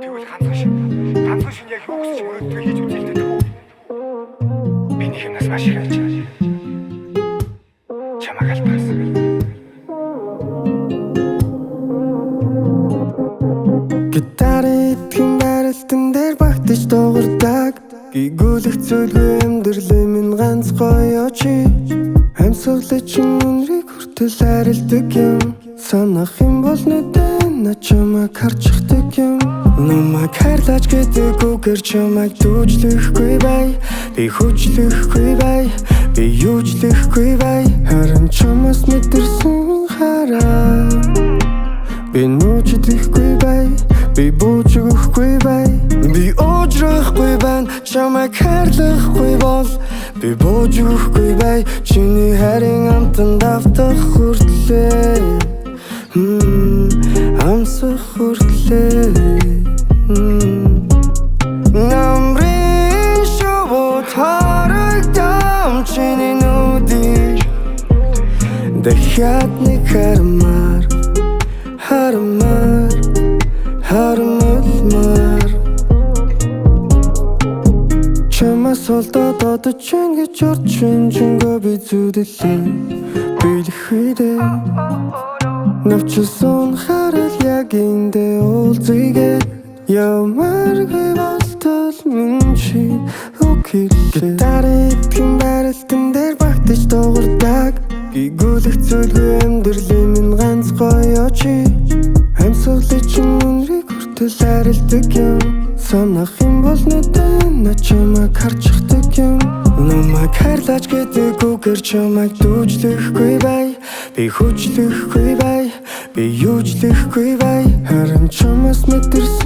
Тэгвэл ганцхан шин яг юу гэж мөрөдөө хийж үзэлтэй дүү. Би нэг юмнаас маш их хайж байгаа. Чамаг албаас. Гитарит хэм барилтан дээр багтаж дуугардаг. Гигүүлэх зүйлгүй амьдралын минь ганц гоё чи. Амьсгалын чинь үнрийг хүртэл харилдаг юм. Санах юм бол нүдэн на чамаг харчихдаг юм. Намайг хайрлаж гэдэггүйгээр чамайг дүүжлэхгүй бай. Би хүчлэхгүй бай. Би юужлэхгүй бай. Харин чамаас мэдэрсэн хараа. Би нууцдаггүй бай. Би бууж өгөхгүй бай. Би уужрахгүй байна. Чамайг хайрлахгүй бол би бууж өгөхгүй бай. Чиний хайрын амтанд автах хүртлээ. Амсах хүртлээ. Намрын шувууд харагдам чиний нүдийг. Дахиад нэг харамаар харамалмаар чамаас олдоод одож чинь гэж орчин чингөө би зүудлээ билэх үедээ навчилсан харал яг эндээ уулзъя ямаргүй болтол минь чи үхэлээ гитарит хэм барилтан дээр багтаж дуугардаг гигүүлэх зүйлгүй амьдралын минь ганц гоё чи амьсгалын чинь үнрийг хүртэл харилдаг юм санах юм бол нүдэн на чамайг харчихдаг юм намайг хайрлаж гэдэггүйгээр чамайг дүүжлэхгүй бай би хүчлэхгүй бай би юужлэхгүй бай харин чамаас мэдэрсэн